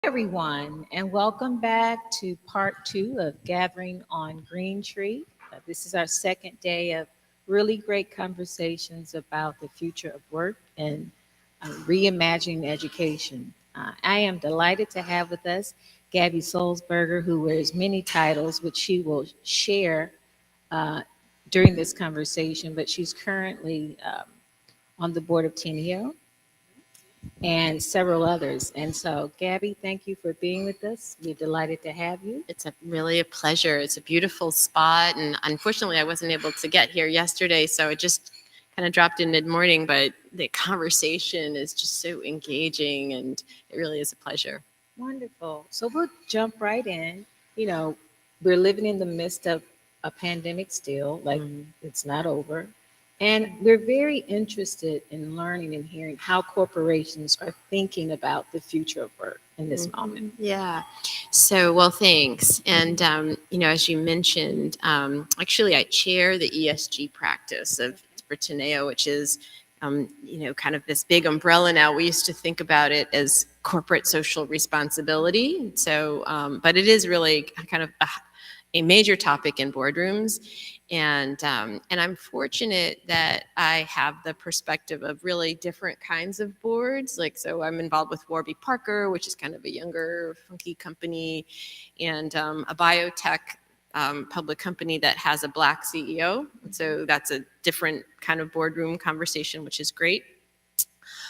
Everyone, and welcome back to part two of Gathering on Greentree. This is our second day of really great conversations about the future of work and reimagining education. I am delighted to have with us Gabby Solzberger, who wears many titles, which she will share uh, during this conversation, but she's currently on the board of Teneo and several others. And so, Gabby, thank you for being with us. We're delighted to have you. It's really a pleasure. It's a beautiful spot, and unfortunately, I wasn't able to get here yesterday, so it just kind of dropped in mid-morning. But the conversation is just so engaging, and it really is a pleasure. Wonderful. So, we'll jump right in. You know, we're living in the midst of a pandemic still, like it's not over. And we're very interested in learning and hearing how corporations are thinking about the future of work in this moment. Yeah. So, well, thanks. And as you mentioned, actually, I chair the ESG practice of for Teneo, which is kind of this big umbrella now. We used to think about it as corporate social responsibility. So, but it is really kind of a major topic in boardrooms. And I'm fortunate that I have the perspective of really different kinds of boards. Like, so I'm involved with Warby Parker, which is kind of a younger, funky company, and a biotech public company that has a Black CEO. So that's a different kind of boardroom conversation, which is great.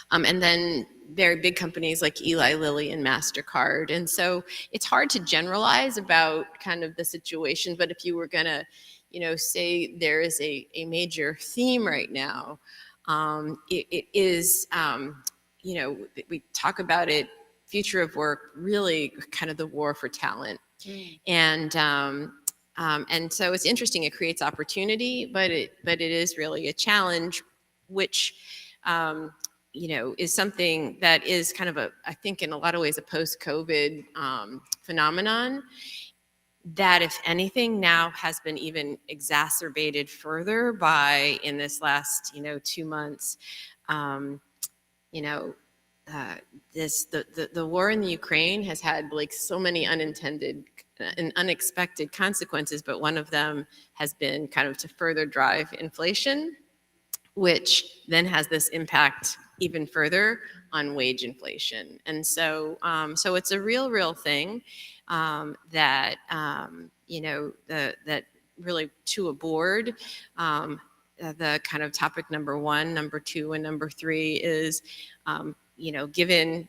And then very big companies like Eli Lilly and MasterCard. And so it's hard to generalize about kind of the situation, but if you were going to, say there is a major theme right now, it is, we talk about it, future of work, really kind of the war for talent. And so it's interesting. It creates opportunity, but it is really a challenge, which is something that is kind of I think in a lot of ways a post-COVID phenomenon that, if anything, now has been even exacerbated further by, in this last 2 months, you know the war in the Ukraine has had like so many unintended and unexpected consequences, but one of them has been kind of to further drive inflation, which then has this impact even further on wage inflation. And so it's a real thing that that really, to a board, the kind of topic number one, number two, and number three is given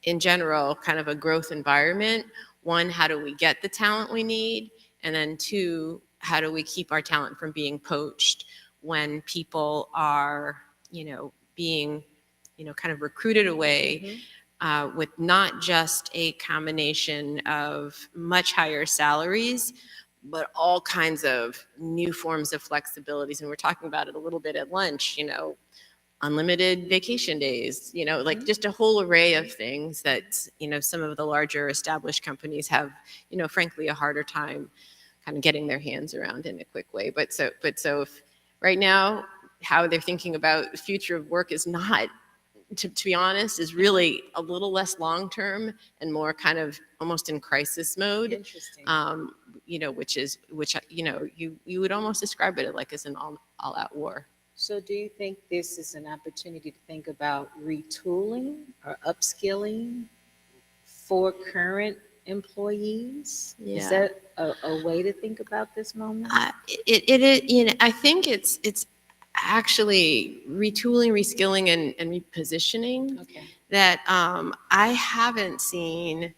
in general kind of a growth environment. One, how do we get the talent we need? And then two, how do we keep our talent from being poached when people are, being, kind of recruited away with not just a combination of much higher salaries, but all kinds of new forms of flexibilities. And we're talking about it a little bit at lunch, unlimited vacation days, like just a whole array of things that, some of the larger established companies have, frankly, a harder time kind of getting their hands around in a quick way. But so if right now, how they're thinking about the future of work is not, to be honest, is really a little less long-term and more kind of almost in crisis mode. Interesting. Which you would almost describe it like as an all-out war. So, do you think this is an opportunity to think about retooling or upskilling for current employees? Yeah. Is that a way to think about this moment? I think it's actually retooling, reskilling, and repositioning. Okay. That I haven't seen,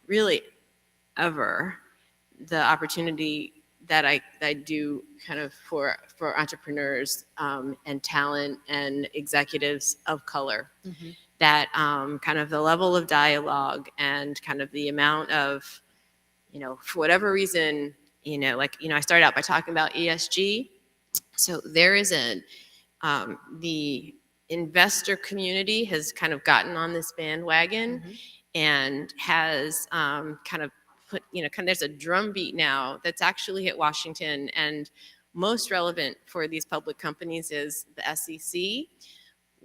really ever the opportunity that I do kind of for entrepreneurs and talent and executives of color. Mm-hmm. That kind of the level of dialogue and kind of the amount of, for whatever reason, I started out by talking about ESG. So there is the investor community has kind of gotten on this bandwagon and has kind of put, there's a drumbeat now that's actually hit Washington, and most relevant for these public companies is the SEC,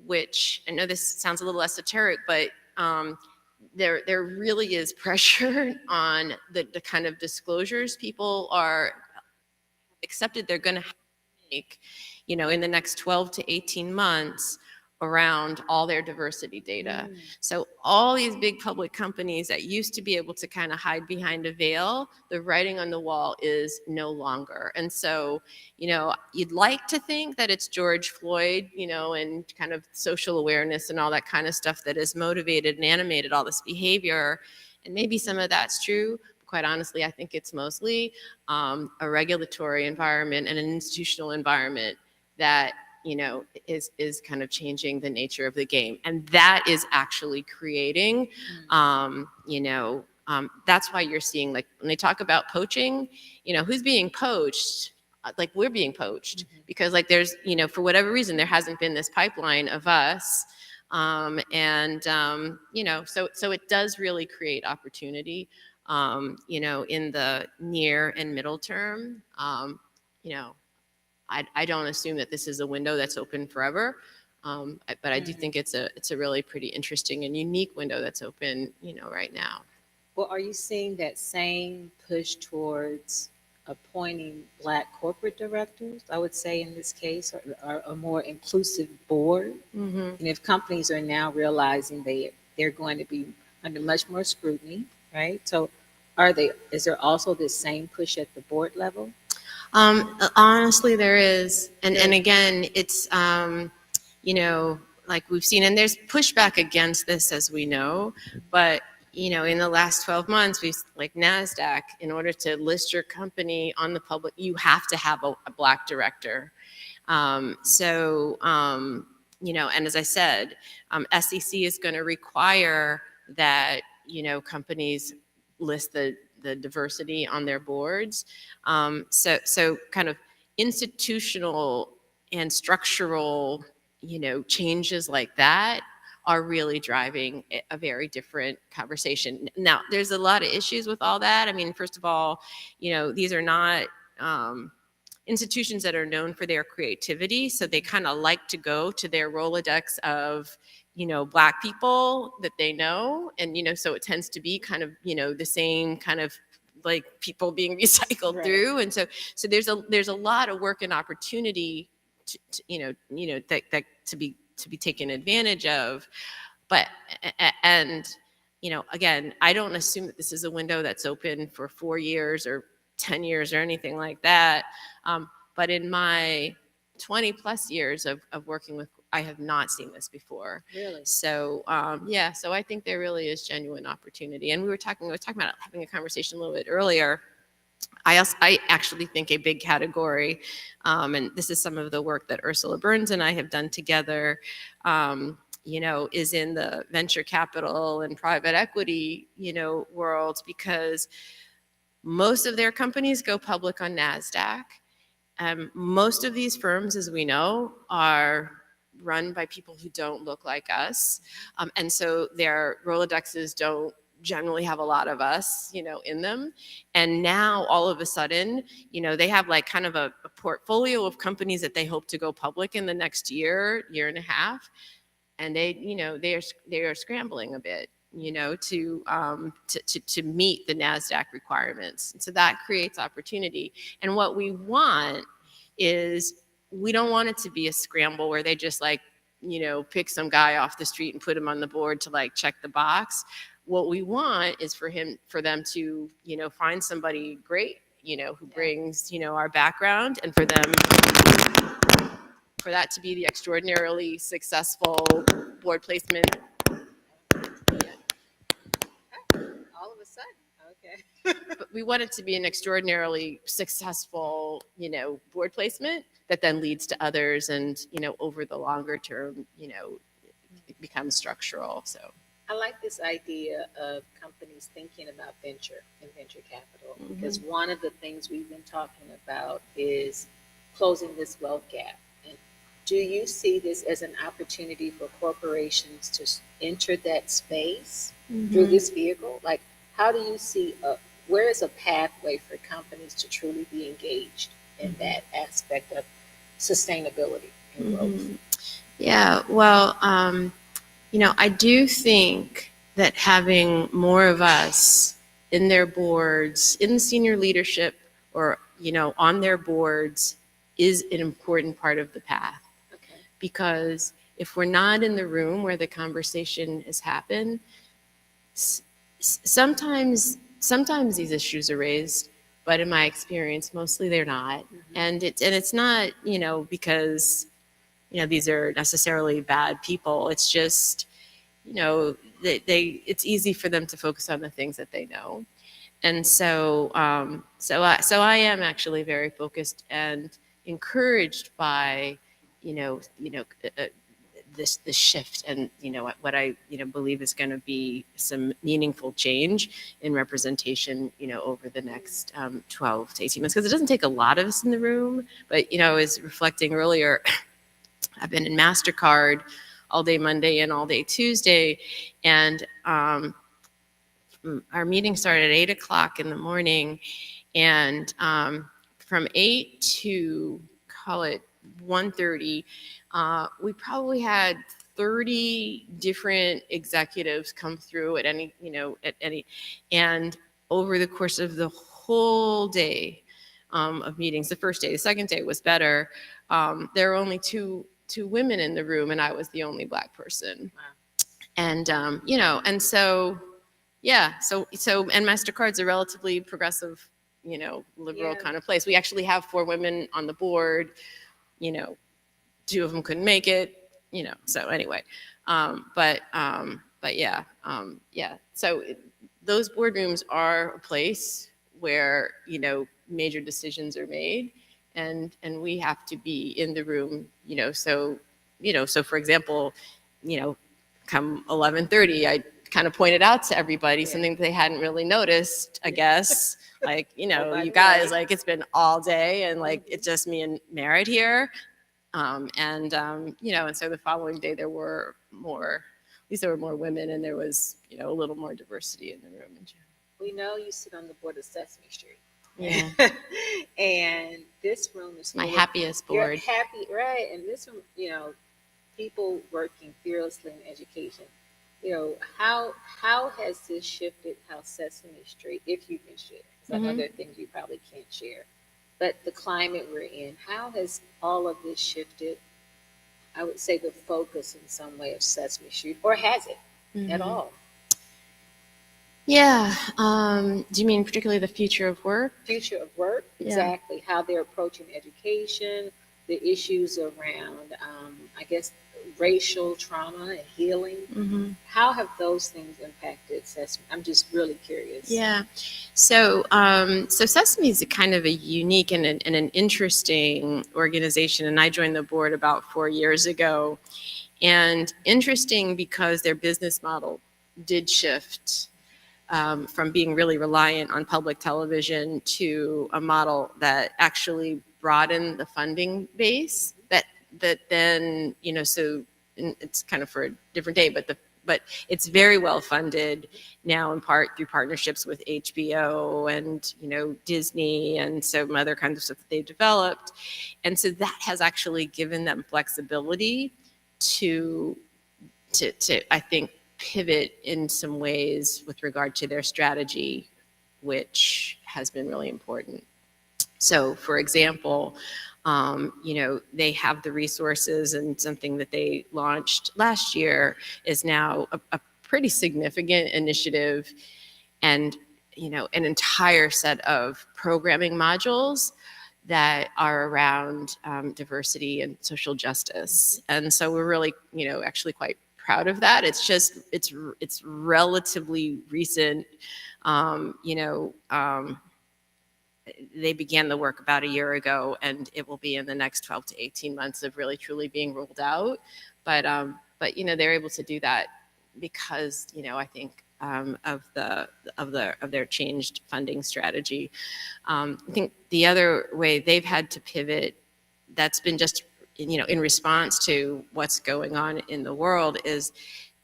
which I know this sounds a little esoteric, but there really is pressure on the kind of disclosures people are accepted they're going to make, in the next 12 to 18 months around all their diversity data. So all these big public companies that used to be able to kind of hide behind a veil, the writing on the wall is no longer. And so, you'd like to think that it's George Floyd, and kind of social awareness and all that kind of stuff that has motivated and animated all this behavior. And maybe some of that's true. Quite honestly, I think it's mostly a regulatory environment and an institutional environment that is kind of changing the nature of the game, and that is actually creating, that's why you're seeing, like, when they talk about poaching, who's being poached. Like, we're being poached because, like, there's, for whatever reason, there hasn't been this pipeline of us. So it does really create opportunity. In the near and middle term. I don't assume that this is a window that's open forever, but I do think it's a really pretty interesting and unique window that's open, right now. Well, are you seeing that same push towards appointing Black corporate directors, I would say in this case, or a more inclusive board? And if companies are now realizing they're going to be under much more scrutiny, right? So is there also this same push at the board level? Honestly, there is. And again, it's, like we've seen, and there's pushback against this, as we know, but, in the last 12 months, like NASDAQ, in order to list your company on the public, you have to have a Black director. And as I said, SEC is going to require that, companies list the diversity on their boards. So kind of institutional and structural, changes like that are really driving a very different conversation. Now, there's a lot of issues with all that. I mean, first of all, these are not institutions that are known for their creativity. So they kind of like to go to their Rolodex of, Black people that they know. And, so it tends to be kind of, the same kind of like people being recycled through. And so there's a lot of work and opportunity to be taken advantage of. But, again, I don't assume that this is a window that's open for 4 years or 10 years or anything like that. But in my 20 plus years of working with, I have not seen this before. Really? So, so I think there really is genuine opportunity. And I was talking about having a conversation a little bit earlier. I actually think a big category, and this is some of the work that Ursula Burns and I have done together, is in the venture capital and private equity, world, because most of their companies go public on NASDAQ. Most of these firms, as we know, are run by people who don't look like us. And so their Rolodexes don't generally have a lot of us, in them. And now all of a sudden, they have like kind of a portfolio of companies that they hope to go public in the next year and a half. And they are scrambling a bit, to meet the NASDAQ requirements. And so that creates opportunity. And what we want is, we don't want it to be a scramble where they just like, pick some guy off the street and put him on the board to like check the box. What we want is for them to, find somebody great, who brings, our background, and for that to be the extraordinarily successful board placement. All of a sudden. Okay. But we want it to be an extraordinarily successful, board placement that then leads to others, and, over the longer term, it becomes structural. So I like this idea of companies thinking about venture and venture capital, because one of the things we've been talking about is closing this wealth gap. And do you see this as an opportunity for corporations to enter that space through this vehicle? Like, how do you see where is a pathway for companies to truly be engaged in that aspect of sustainability and growth? Yeah, well, I do think that having more of us in their boards, in senior leadership, or on their boards is an important part of the path. Okay. Because if we're not in the room where the conversation has happened, sometimes these issues are raised, but in my experience, mostly they're not. Mm-hmm. And it's not, because, these are necessarily bad people. It's just, it's easy for them to focus on the things that they know. And so I am actually very focused and encouraged by, you know, you know, uh, uh, this shift, and what I believe is going to be some meaningful change in representation, over the next 12 to 18 months, because it doesn't take a lot of us in the room. But I was reflecting earlier, I've been in MasterCard all day Monday and all day Tuesday, and our meeting started at 8 o'clock in the morning, and from 8 to, call it 1:30, we probably had 30 different executives come through at any, and over the course of the whole day of meetings, the first day, the second day was better. There were only two women in the room, and I was the only Black person. Wow. And and so yeah, and MasterCard's a relatively progressive, liberal Yeah. kind of place. We actually have 4 women on the board. 2 of them couldn't make it. So anyway, but yeah, yeah. So those boardrooms are a place where major decisions are made, and we have to be in the room. So for example, come 11:30, I kind of pointed out to everybody something that they hadn't really noticed, I guess. Like, you guys, like, it's been all day, and like, it's just me and Merritt here. And so the following day there were more, at least there were more women, and there was, a little more diversity in the room. We know you sit on the board of Sesame Street. Yeah. And this room is My full of- happiest you're board. happy, right? And this room, people working fearlessly in education. How has this shifted how Sesame Street, if you can share, because I know there are things you probably can't share, but the climate we're in, how has all of this shifted, I would say, the focus in some way of Sesame Street, or has it at all? Yeah. Do you mean particularly the future of work? Future of work, Yeah. exactly. How they're approaching education, the issues around, I guess, racial trauma and healing. How have those things impacted Sesame? I'm just really curious. Yeah. So Sesame is a kind of a unique and an interesting organization, and I joined the board about 4 years ago. And interesting because their business model did shift from being really reliant on public television to a model that actually broadened the funding base. That then, so it's kind of for a different day, but it's very well funded now, in part through partnerships with HBO and Disney and some other kinds of stuff that they've developed. And so that has actually given them flexibility to I think pivot in some ways with regard to their strategy, which has been really important. So, for example, they have the resources, and something that they launched last year is now a pretty significant initiative, and an entire set of programming modules that are around diversity and social justice. And so we're really, actually quite proud of that. It's just, it's relatively recent. They began the work about a year ago, and it will be in the next 12 to 18 months of really truly being rolled out. But they're able to do that because I think of their changed funding strategy. I think the other way they've had to pivot, that's been just in response to what's going on in the world, is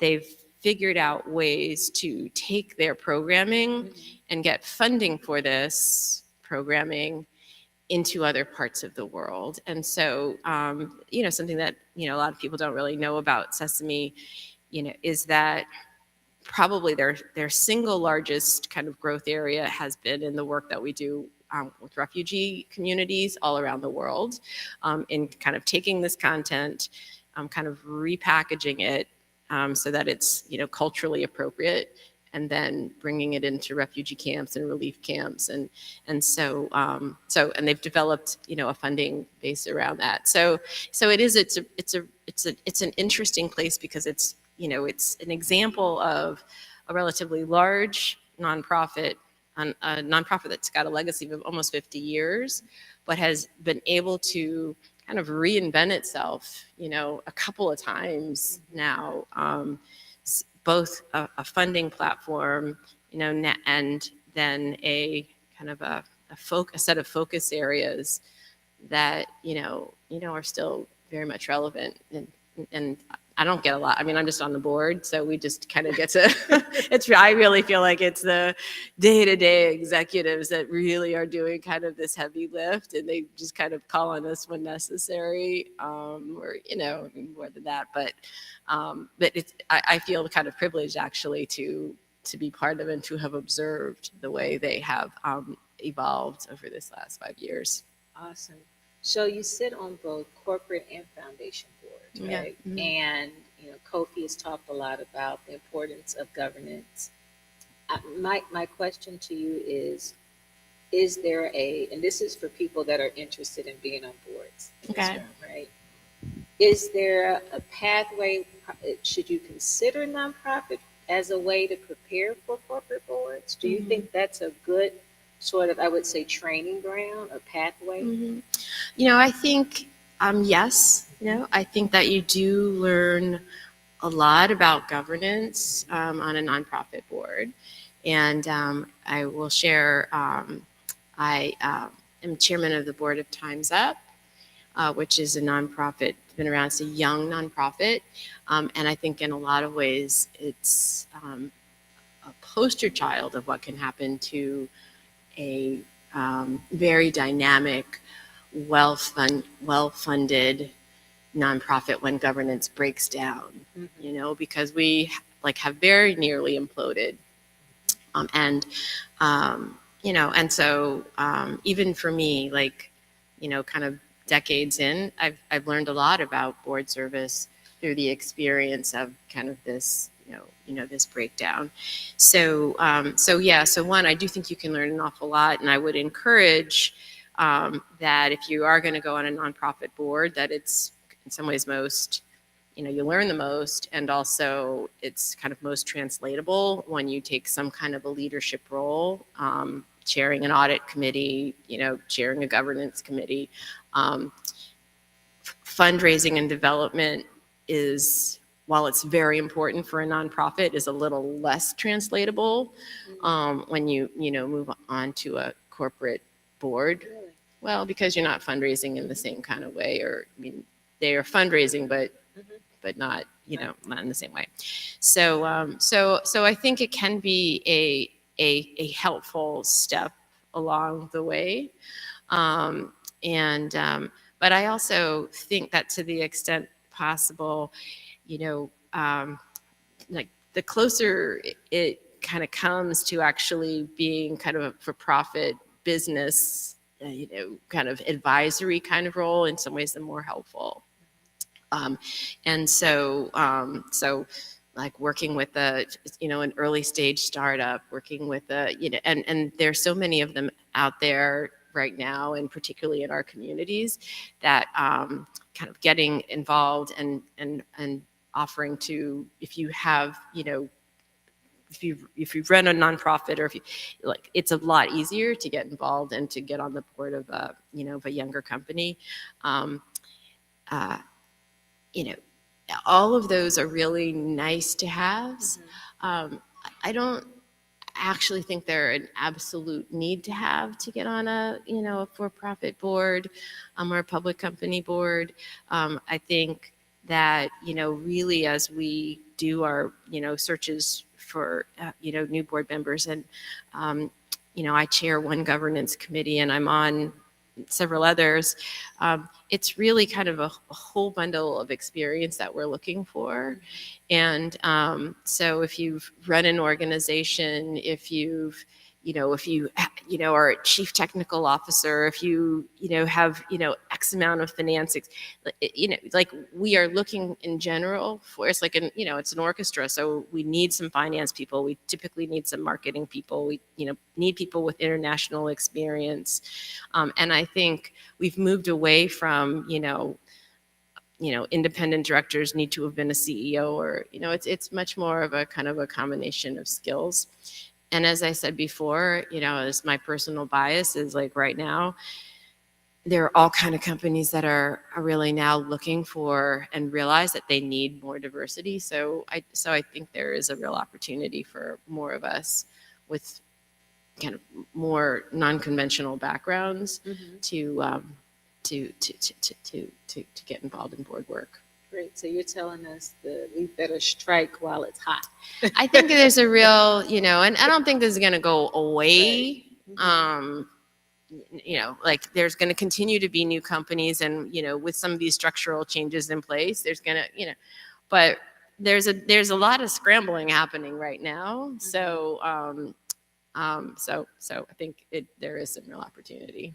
they've figured out ways to take their programming and get funding for this programming into other parts of the world. And so, something that, a lot of people don't really know about Sesame, is that probably their single largest kind of growth area has been in the work that we do with refugee communities all around the world, in kind of taking this content, kind of repackaging it so that it's culturally appropriate, and then bringing it into refugee camps and relief camps, and they've developed a funding base around that. So it's an interesting place because it's an example of a relatively large nonprofit, a nonprofit that's got a legacy of almost 50 years, but has been able to kind of reinvent itself, a couple of times now, both a funding platform, and then a kind of a set of focus areas that are still very much relevant. And I don't get a lot. I mean, I'm just on the board, so we just kind of get to. I really feel like it's the day-to-day executives that really are doing kind of this heavy lift, and they just kind of call on us when necessary, or more than that. But I feel kind of privileged actually to be part of and to have observed the way they have evolved over this last 5 years. Awesome. So you sit on both corporate and foundation boards, right? Yeah. Mm-hmm. And Kofi has talked a lot about the importance of governance. My question to you is there and this is for people that are interested in being on boards, Okay. right? Is there a pathway? Should you consider nonprofit as a way to prepare for corporate boards? Do you think that's a good sort of, I would say, training ground or pathway? Mm-hmm. I think, yes, I think that you do learn a lot about governance on a nonprofit board. And I will share, I am chairman of the board of Time's Up, which is a nonprofit, been around, it's a young nonprofit. And I think in a lot of ways, it's a poster child of what can happen to a very dynamic, well-funded nonprofit when governance breaks down, because we have very nearly imploded. And so even for me, kind of decades in, I've learned a lot about board service through the experience of kind of this, this breakdown. So one, I do think you can learn an awful lot, and I would encourage that if you are going to go on a nonprofit board, that it's in some ways most, you learn the most, and also it's kind of most translatable when you take some kind of a leadership role, chairing an audit committee, chairing a governance committee. Fundraising and development is, while it's very important for a nonprofit, is a little less translatable when you move on to a corporate board. Really? Well, because you're not fundraising in the same kind of way, or they are fundraising, but not not in the same way. So I think it can be a helpful step along the way, but I also think that to the extent possible, the closer it kind of comes to actually being kind of a for-profit business, kind of advisory kind of role, in some ways the more helpful. And so working with an early stage startup, working with and there's so many of them out there right now, and particularly in our communities, that kind of getting involved and offering to, if you have, if you run a nonprofit, or if you it's a lot easier to get involved and to get on the board of a younger company. All of those are really nice to haves. I don't actually think they're an absolute need to have to get on a for-profit board, or a public company board. I think that really, as we do our searches for new board members, and I chair one governance committee, and I'm on several others, it's really kind of a whole bundle of experience that we're looking for. And so if you've run an organization, if you've, if you, are a chief technical officer, if you, have, X amount of finance, like we are looking in general for, it's like it's an orchestra. So we need some finance people. We typically need some marketing people. We, need people with international experience. And I think we've moved away from, independent directors need to have been a CEO, or, it's much more of a kind of a combination of skills. And as I said before, as my personal bias is like right now, there are all kind of companies that are really now looking for and realize that they need more diversity. So I think there is a real opportunity for more of us with kind of more non-conventional backgrounds to get involved in board work. Great. So you're telling us that we better strike while it's hot. I think there's a real, and I don't think this is going to go away. Right. Like there's going to continue to be new companies, and with some of these structural changes in place, there's going to, but there's a lot of scrambling happening right now. So so I think there is some real opportunity.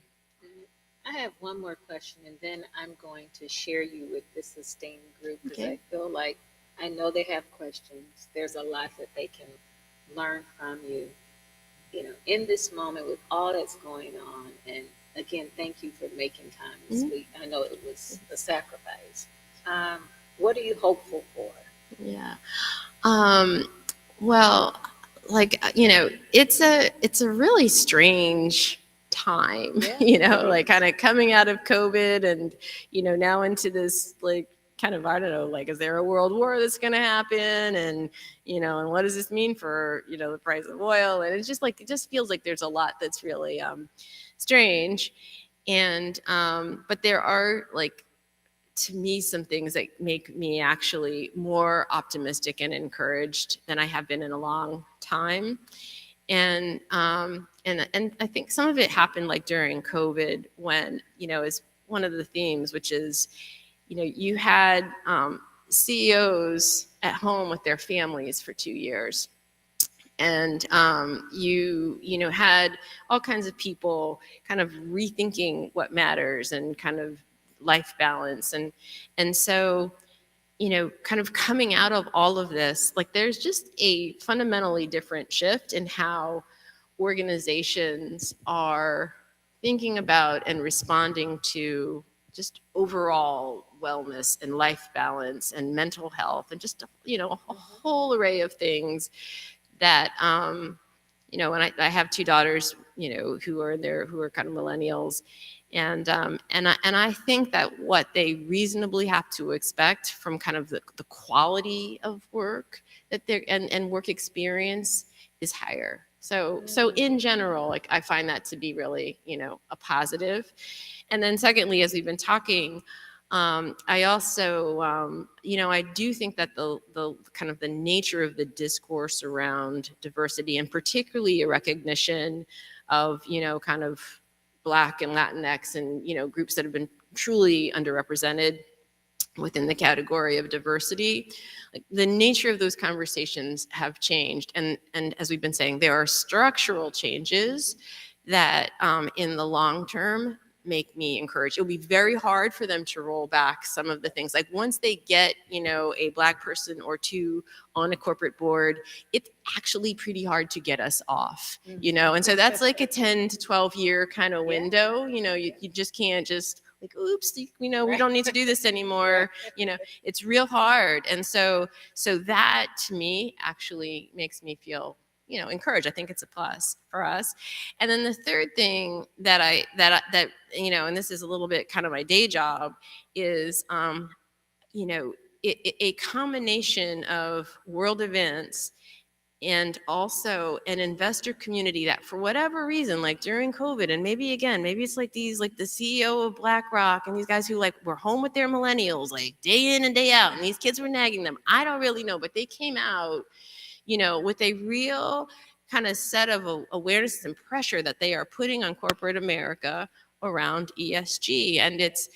I have one more question, and then I'm going to share you with the sustaining group, because Okay. I feel like I know they have questions. There's a lot that they can learn from you, in this moment with all that's going on. And again, thank you for making time this week. I know it was a sacrifice. What are you hopeful for? Yeah. Well, like, it's a really strange time, Yeah. like kind of coming out of COVID and, now into this, like, kind of, I don't know, like, is there a world war that's going to happen? And, and what does this mean for, the price of oil? And it's just like, it just feels like there's a lot that's really strange. And, but there are, like, to me, some things that make me actually more optimistic and encouraged than I have been in a long time. And I think some of it happened like during COVID, when, is one of the themes, which is, you had CEOs at home with their families for 2 years. And you had all kinds of people kind of rethinking what matters and kind of life balance. And so, kind of coming out of all of this, like there's just a fundamentally different shift in how organizations are thinking about and responding to just overall wellness and life balance and mental health, and just, a whole array of things that, and I have two daughters, who are kind of millennials. And I think that what they reasonably have to expect from kind of the quality of work that they're and work experience is higher. So in general, like I find that to be really, a positive. And then secondly, as we've been talking, I also, I do think that the kind of the nature of the discourse around diversity, and particularly a recognition of, kind of Black and Latinx and, groups that have been truly underrepresented within the category of diversity, like the nature of those conversations have changed. And as we've been saying, there are structural changes that in the long term make me encouraged. It'll be very hard for them to roll back some of the things. Like once they get, a Black person or two on a corporate board, it's actually pretty hard to get us off, And so that's like a 10 to 12 year kind of window, you just can't just like, oops, we don't need to do this anymore. It's real hard. And so that to me actually makes me feel, encouraged. I think it's a plus for us. And then the third thing that and this is a little bit kind of my day job, is, a combination of world events and also an investor community that, for whatever reason, like during COVID, and maybe it's like these, like the CEO of BlackRock and these guys who like were home with their millennials, like day in and day out, and these kids were nagging them. I don't really know, but they came out, with a real kind of set of awareness and pressure that they are putting on corporate America around ESG, and it's,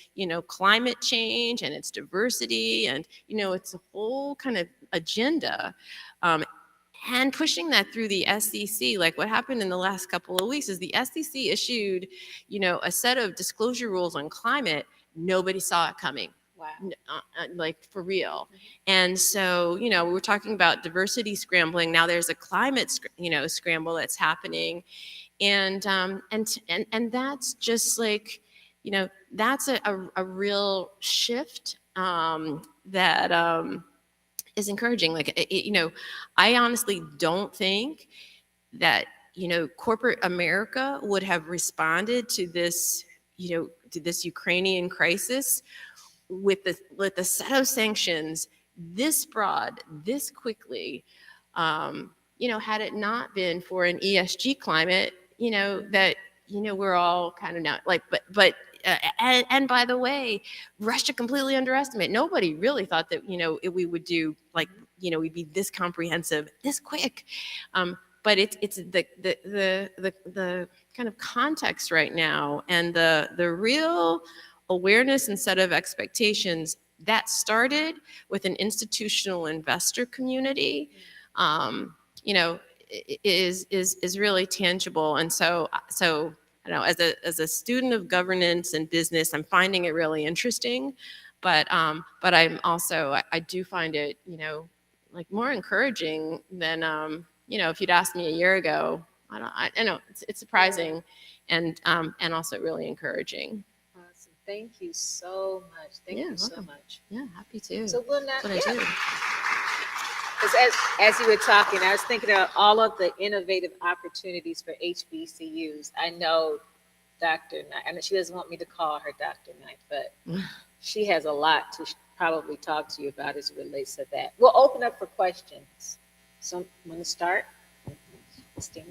climate change, and it's diversity, and, it's a whole kind of agenda. And pushing that through the SEC, like what happened in the last couple of weeks is the SEC issued, a set of disclosure rules on climate. Nobody saw it coming. Wow. Like for real. And so, we're talking about diversity scrambling. Now there's a climate, scramble that's happening. And that's just like, that's a real shift that is encouraging. Like, I honestly don't think that, corporate America would have responded to this, to this Ukrainian crisis with the set of sanctions this broad, this quickly, had it not been for an ESG climate, that, we're all kind of now like, and by the way, Russia completely underestimated. Nobody really thought that, we would do like, we'd be this comprehensive, this quick. But it's the kind of context right now, and the real awareness and set of expectations that started with an institutional investor community, is really tangible. And so I know, as a student of governance and business, I'm finding it really interesting, but I'm also, I do find it, like more encouraging than, if you'd asked me a year ago. I know it's surprising, and also really encouraging. Awesome. Thank you so much. Thank you so welcome. much. Yeah, happy to. So we'll not. That's what I do. Because as you were talking, I was thinking of all of the innovative opportunities for HBCUs. I know Dr. Knight, I know she doesn't want me to call her Dr. Knight, but she has a lot to probably talk to you about as it relates to that. We'll open up for questions. So, want to start? Christina?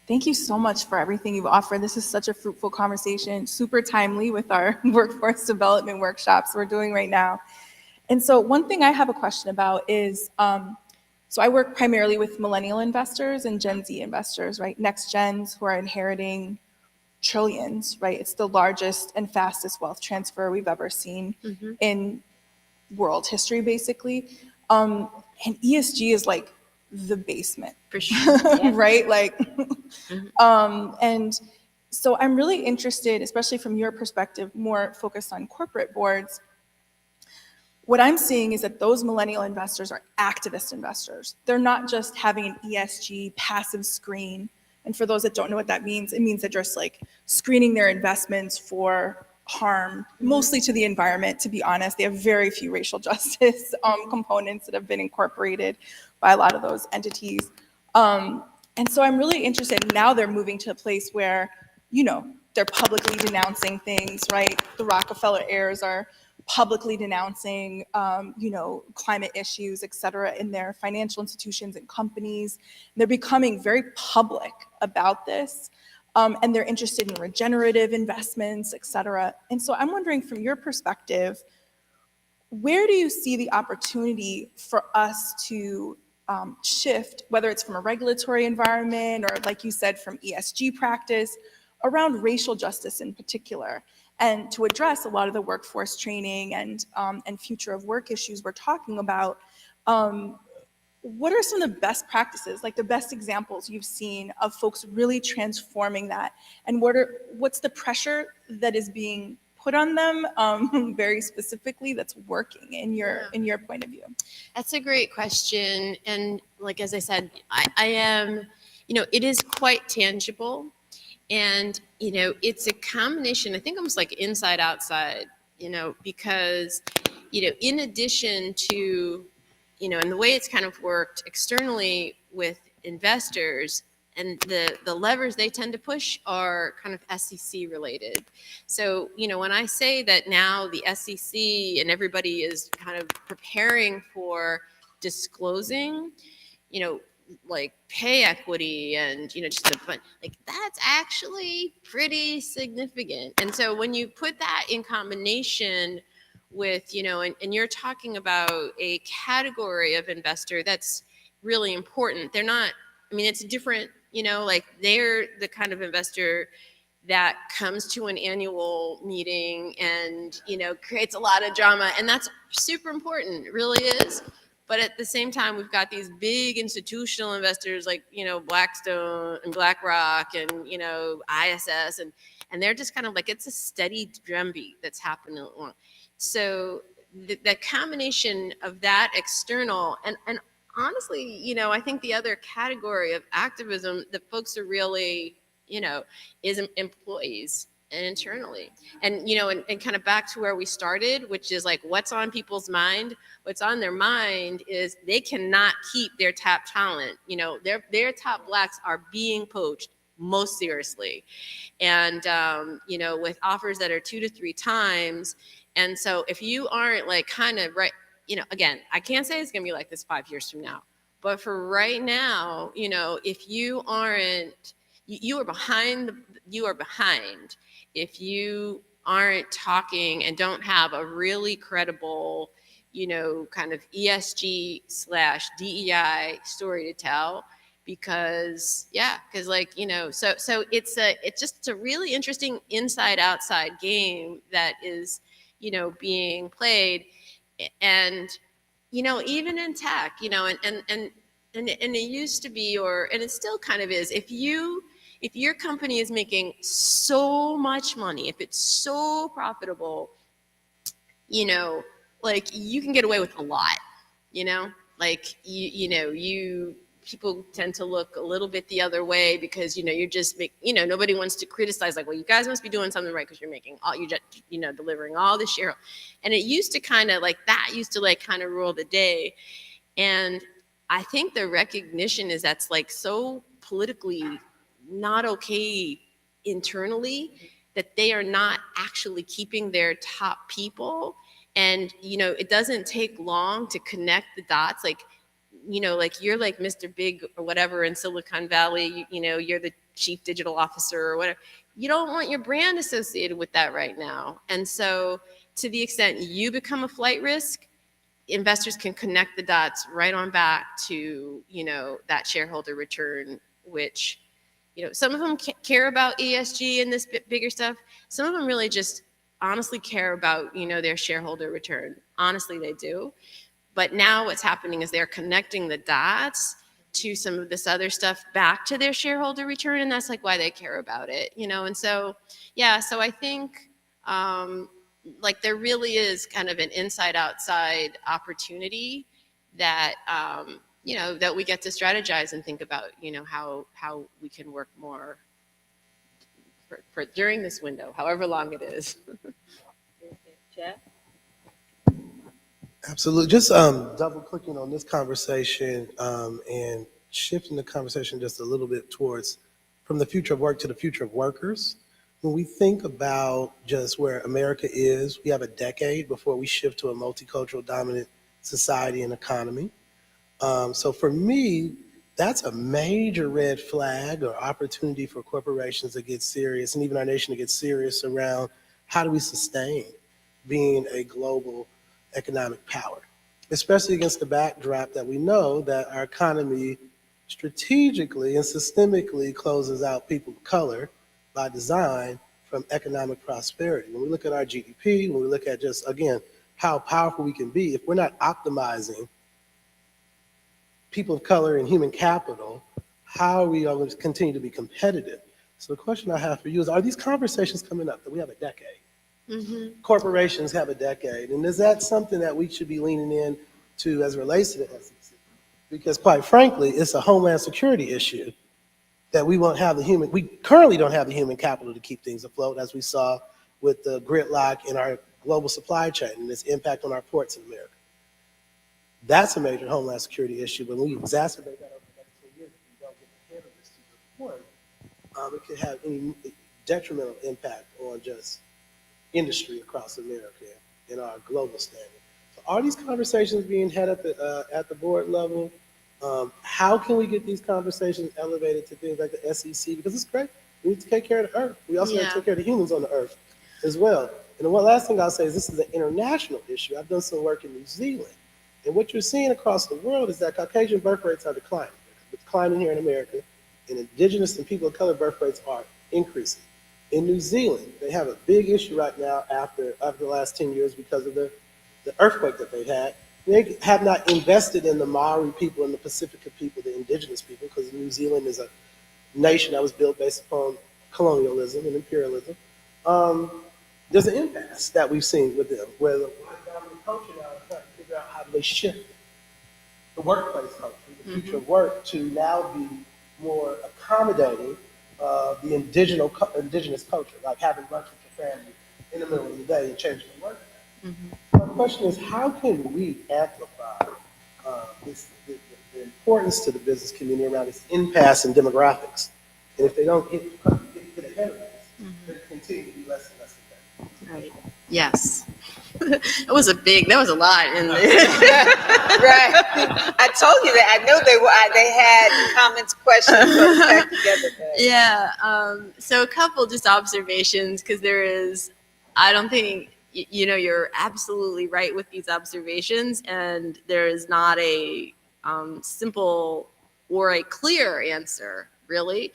Thank you so much for everything you've offered. This is such a fruitful conversation, super timely with our workforce development workshops we're doing right now. And so one thing I have a question about is, so I work primarily with millennial investors and Gen Z investors, right? Next gens who are inheriting trillions, right? It's the largest and fastest wealth transfer we've ever seen in world history, basically. And ESG is like the basement, For sure. right? Like, and so I'm really interested, especially from your perspective, more focused on corporate boards. What I'm seeing is that those millennial investors are activist investors. They're not just having an ESG passive screen. And for those that don't know what that means, it means they're just like screening their investments for harm, mostly to the environment, to be honest. They have very few racial justice components that have been incorporated by a lot of those entities. And so I'm really interested, now they're moving to a place where, they're publicly denouncing things, right? The Rockefeller heirs are publicly denouncing, climate issues, et cetera, in their financial institutions and companies. They're becoming very public about this, and they're interested in regenerative investments, et cetera. And so I'm wondering, from your perspective, where do you see the opportunity for us to shift, whether it's from a regulatory environment or, like you said, from ESG practice, around racial justice in particular, and to address a lot of the workforce training and future of work issues we're talking about? What are some of the best practices, like the best examples you've seen of folks really transforming that? And what's the pressure that is being put on them, very specifically, that's working in your point of view? That's a great question. And like, as I said, I am, it is quite tangible. And, it's a combination, I think almost like inside outside, because, in addition to, and the way it's kind of worked externally with investors, and the levers they tend to push are kind of SEC related. So, when I say that now the SEC and everybody is kind of preparing for disclosing, like pay equity and, just like that's actually pretty significant. And so when you put that in combination with, and you're talking about a category of investor that's really important. They're not, it's different, like they're the kind of investor, that comes to an annual meeting and, creates a lot of drama. And that's super important. It really is. But at the same time, we've got these big institutional investors like, Blackstone and BlackRock and, ISS. And they're just kind of like, it's a steady drumbeat that's happening along. So the combination of that external and honestly, I think the other category of activism that folks are really, is employees and internally. And, and kind of back to where we started, which is like, what's on people's mind? What's on their mind is they cannot keep their top talent. Their top Blacks are being poached most seriously. And, with offers that are 2 to 3 times. And so if you aren't like kind of right, again, I can't say it's going to be like this 5 years from now, but for right now, if you aren't, you are behind, if you aren't talking and don't have a really credible, kind of ESG/DEI story to tell, because like, so it's just a really interesting inside outside game that is, being played. And, even in tech, and it used to be, and it still kind of is, if your company is making so much money, if it's so profitable, like you can get away with a lot, like people tend to look a little bit the other way because, you're just nobody wants to criticize like, well, you guys must be doing something right because you're making all, you're just, delivering all this share. And it used to kind of like that used to like kind of rule the day. And I think the recognition is that's like so politically not okay internally that they are not actually keeping their top people. And, it doesn't take long to connect the dots. Like, like you're like Mr. Big or whatever in Silicon Valley, you're the chief digital officer or whatever. You don't want your brand associated with that right now. And so to the extent you become a flight risk, investors can connect the dots right on back to, that shareholder return, which, some of them care about ESG and this bigger stuff. Some of them really just honestly care about, their shareholder return. Honestly, they do. But now what's happening is they're connecting the dots to some of this other stuff back to their shareholder return. And that's like why they care about it, And so, so I think like there really is kind of an inside outside opportunity that, that we get to strategize and think about, how we can work more for during this window, however long it is. Jeff? Absolutely. Just double clicking on this conversation and shifting the conversation just a little bit towards from the future of work to the future of workers. When we think about just where America is, we have a decade before we shift to a multicultural dominant society and economy. So for me, that's a major red flag or opportunity for corporations to get serious and even our nation to get serious around how do we sustain being a global economic power, especially against the backdrop that we know that our economy strategically and systemically closes out people of color by design from economic prosperity. When we look at our GDP, when we look at just, again, how powerful we can be, if we're not optimizing people of color and human capital, how are we going to continue to be competitive? So the question I have for you is, are these conversations coming up that we have a decade? Mm-hmm. Corporations have a decade. And is that something that we should be leaning in to as it relates to the SEC? Because quite frankly, it's a homeland security issue that we currently don't have the human capital to keep things afloat, as we saw with the gridlock in our global supply chain and its impact on our ports in America. That's a major homeland security issue. When we exacerbate that over the next 10 years, if we don't get ahead of this to your point, it could have any detrimental impact on just industry across America and our global standing. So are these conversations being had at the board level? How can we get these conversations elevated to things like the SEC? Because it's great. We need to take care of the earth. We also have to take care of the humans on the earth as well. And the one last thing I'll say is this is an international issue. I've done some work in New Zealand. And what you're seeing across the world is that Caucasian birth rates are declining. It's declining here in America. And indigenous and people of color birth rates are increasing. In New Zealand, they have a big issue right now after the last 10 years because of the earthquake that they've had. They have not invested in the Maori people and the Pacifica people, the indigenous people, because New Zealand is a nation that was built based upon colonialism and imperialism. There's an impasse that we've seen with them, where the white dominant culture now is trying to figure out how do they shift the workplace culture, the future of work, to now be more accommodating of the indigenous culture, like having lunch with your family in the middle of the day and changing the work. My question is, how can we amplify the importance to the business community around this impasse in demographics? And if they don't get ahead of this, they continue to be less and less effective. Right. Yes. That was a lot in there. Right. I told you that. I know they had comments, questions, put back together. Yeah. So a couple just observations, because I don't think, you're absolutely right with these observations, and there is not a simple or a clear answer, really.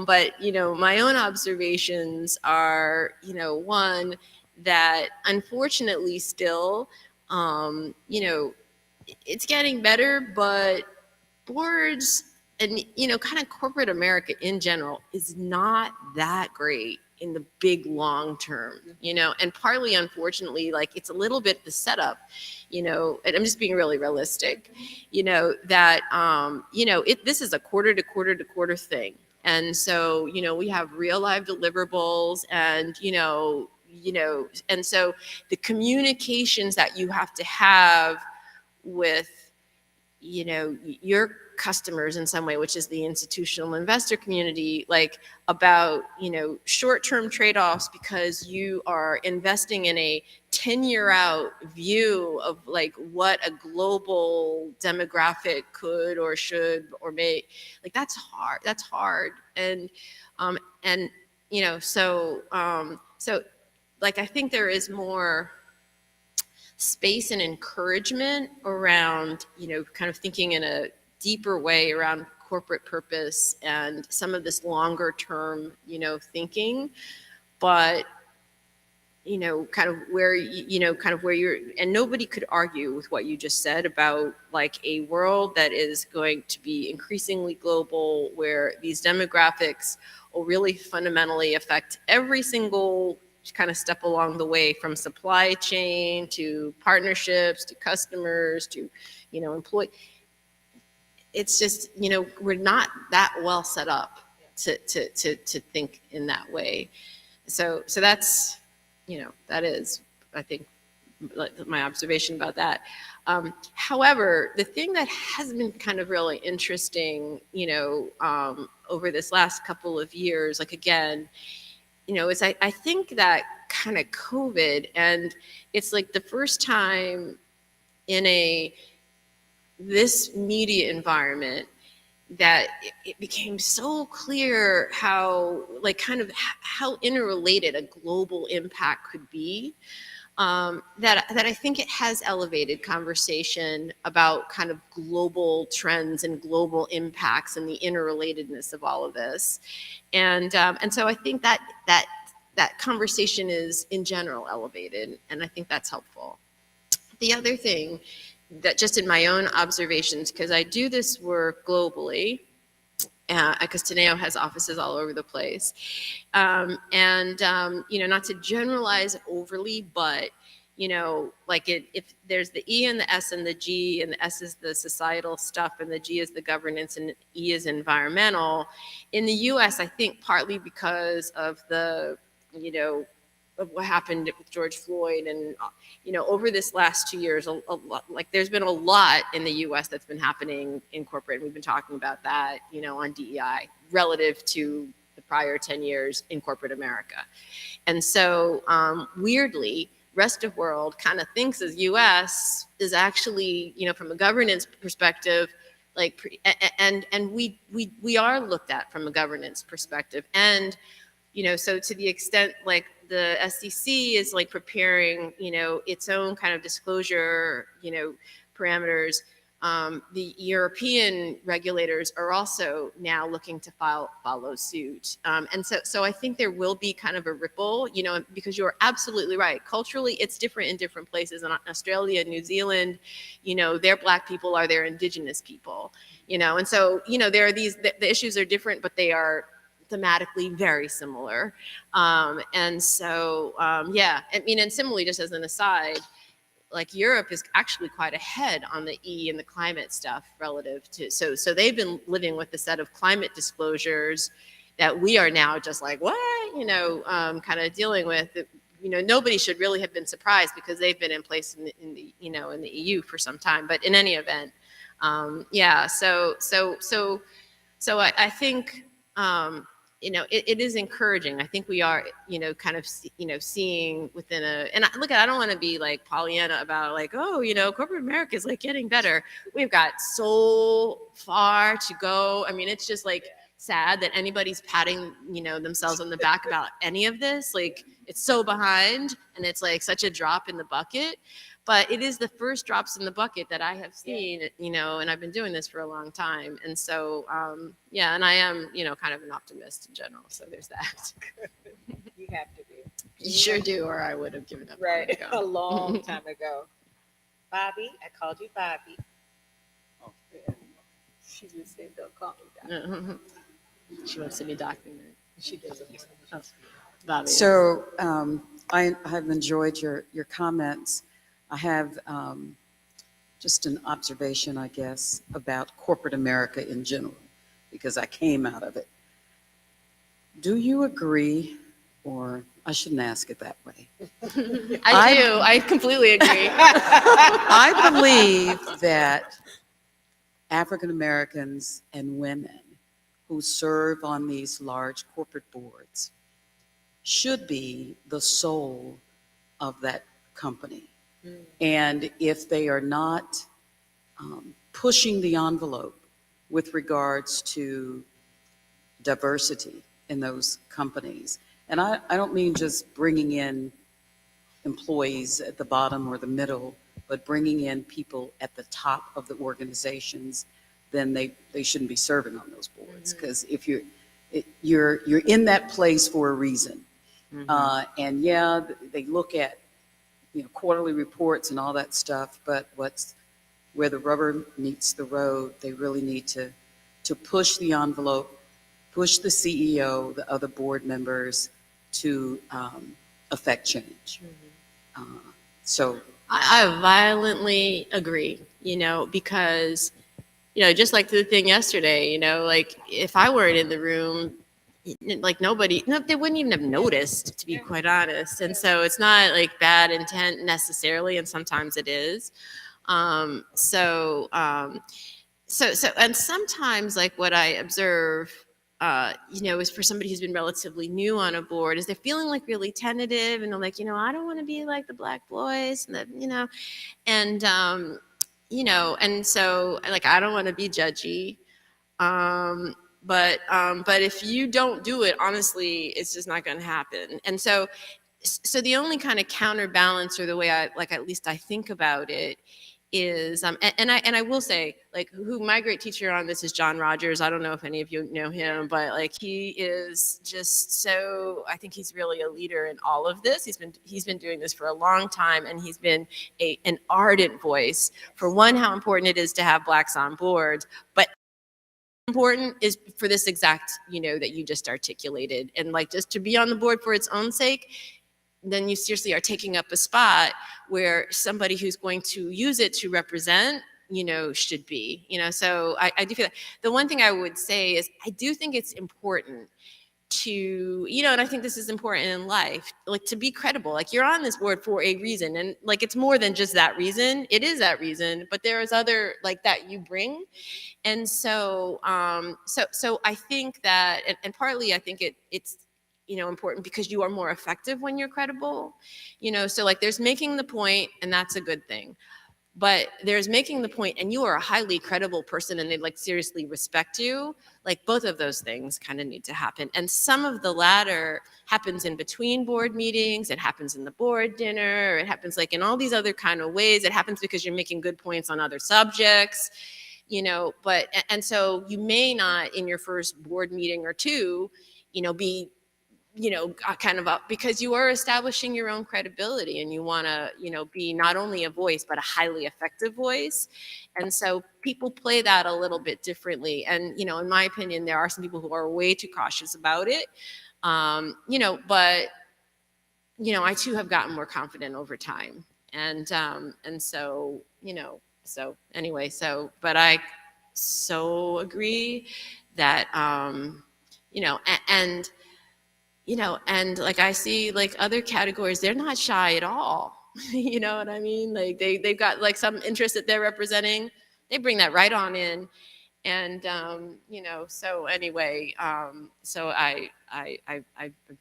But, my own observations are, one, that unfortunately still, it's getting better, but boards and, kind of corporate America in general is not that great in the big long term, and partly, unfortunately, like it's a little bit the setup, and I'm just being really realistic, that, this is a quarter to quarter to quarter thing. And so, we have real live deliverables and, and so the communications that you have to have with, your customers in some way, which is the institutional investor community, like about, short-term trade-offs because you are investing in a 10-year out view of like what a global demographic could or should or may, like that's hard. And so like, I think there is more space and encouragement around, kind of thinking in a deeper way around corporate purpose and some of this longer term, thinking, but, kind of where you're, and nobody could argue with what you just said about like a world that is going to be increasingly global, where these demographics will really fundamentally affect every single kind of step along the way, from supply chain to partnerships to customers to, employee. It's just, we're not that well set up to think in that way. So that's, that is, I think, my observation about that. However, the thing that has been kind of really interesting, over this last couple of years, like again, is I think that kind of COVID, and it's like the first time in this media environment that it became so clear how, like, kind of how interrelated a global impact could be, that I think it has elevated conversation about kind of global trends and global impacts and the interrelatedness of all of this. And so I think that conversation is in general elevated, and I think that's helpful. The other thing that, just in my own observations, because I do this work globally, because Teneo has offices all over the place, and not to generalize overly, but like if there's the E and the S and the G, and the S is the societal stuff and the G is the governance and E is environmental. In the US, I think partly because of the, of what happened with George Floyd, and over this last 2 years, a lot, like there's been a lot in the US that's been happening in corporate, and we've been talking about that, on DEI relative to the prior 10 years in corporate America. And so weirdly, rest of world kind of thinks as US is actually, from a governance perspective, like, and we are looked at from a governance perspective. And, so to the extent like the SEC is like preparing, its own kind of disclosure, parameters, The European regulators are also now looking to follow suit. And so I think there will be kind of a ripple, because you're absolutely right. Culturally, it's different in different places. In Australia, New Zealand, their Black people are their indigenous people, and so, there are the issues are different, but they are thematically very similar. And so, and similarly, just as an aside, like Europe is actually quite ahead on the E and the climate stuff relative to, so they've been living with a set of climate disclosures that we are now just like, what, kind of dealing with. Nobody should really have been surprised because they've been in place in the EU for some time. But in any event, so I think, it is encouraging. I think we are, kind of, seeing within and I don't want to be like Pollyanna about like, oh, corporate America is like getting better. We've got so far to go. I mean, it's just like sad that anybody's patting, themselves on the back about any of this. Like, it's so behind and it's like such a drop in the bucket. But it is the first drops in the bucket that I have seen, and I've been doing this for a long time. And so, and I am, kind of an optimist in general. So there's that. You have to be. You sure do, or I would have given up. Right, a long time ago. Bobby, I called you Bobby. Oh, yeah. She just said, don't call me Bobby. She wants to be documented. She doesn't want to. Bobby. So I have enjoyed your comments. I have just an observation, I guess, about corporate America in general, because I came out of it. Do you agree, or I shouldn't ask it that way? I do. I completely agree. I believe that African Americans and women who serve on these large corporate boards should be the soul of that company. And if they are not pushing the envelope with regards to diversity in those companies, and I don't mean just bringing in employees at the bottom or the middle, but bringing in people at the top of the organizations, then they shouldn't be serving on those boards. Because if you're in that place for a reason. And yeah, they look at quarterly reports and all that stuff, but where the rubber meets the road, they really need to push the envelope, push the CEO, the other board members to affect change. So I violently agree, because, just like the thing yesterday, like if I weren't in the room, like they wouldn't even have noticed, to be quite honest. And so it's not like bad intent necessarily, and sometimes it is. And sometimes like what I observe, is for somebody who's been relatively new on a board, is they're feeling like really tentative, and they're like, I don't want to be like the Black boys, and and so like I don't want to be judgy. But if you don't do it, honestly, it's just not going to happen. And so the only kind of counterbalance, or the way at least I think about it, is and I will say, like, who my great teacher on this is John Rogers. I don't know if any of you know him, but like he is just so, I think he's really a leader in all of this. He's been doing this for a long time, and he's been an ardent voice for how important it is to have Blacks on boards, but important is for this exact, that you just articulated, and like just to be on the board for its own sake, then you seriously are taking up a spot where somebody who's going to use it to represent, should be, so I do feel that. The one thing I would say is I do think it's important to, and I think this is important in life, like to be credible. Like you're on this board for a reason, and like it's more than just that reason. It is that reason, but there is other like that you bring. And so so I think that, and partly I think it's important because you are more effective when you're credible, so like there's making the point, and that's a good thing. but there's making the point, and you are a highly credible person and they like seriously respect you. Like both of those things kind of need to happen. And some of the latter happens in between board meetings, it happens in the board dinner, it happens like in all these other kind of ways. It happens because you're making good points on other subjects, you know, but, and so you may not in your first board meeting or two, you know, be, you know, kind of up because you are establishing your own credibility and you want to, you know, be not only a voice, but a highly effective voice. And so people play that a little bit differently. And, you know, in my opinion, there are some people who are way too cautious about it. You know, but, you know, I too have gotten more confident over time. And so, you know, so anyway, so, but I so agree that, you know, and, you know, and like I see like other categories, they're not shy at all. You know what I mean? Like they've got like some interest that they're representing. They bring that right on in. And, you know, so anyway, so I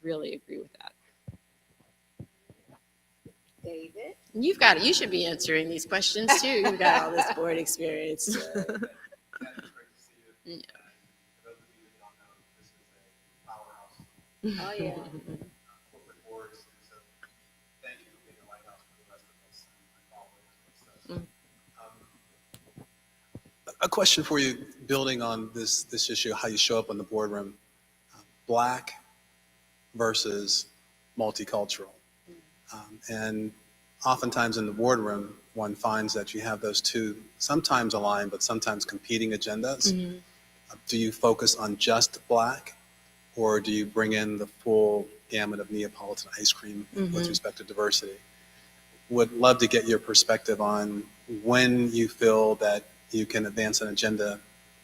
really agree with that. David? You've got it. You should be answering these questions too. You've got all this board experience. Yeah. Oh, yeah. Corporate boards, so thank you for being a lighthouse for the rest of us. A question for you, building on this issue, how you show up in the boardroom, Black versus multicultural. And oftentimes in the boardroom, one finds that you have those two sometimes aligned, but sometimes competing agendas. Mm-hmm. Do you focus on just Black? Or do you bring in the full gamut of Neapolitan ice cream with respect to diversity? Would love to get your perspective on when you feel that you can advance an agenda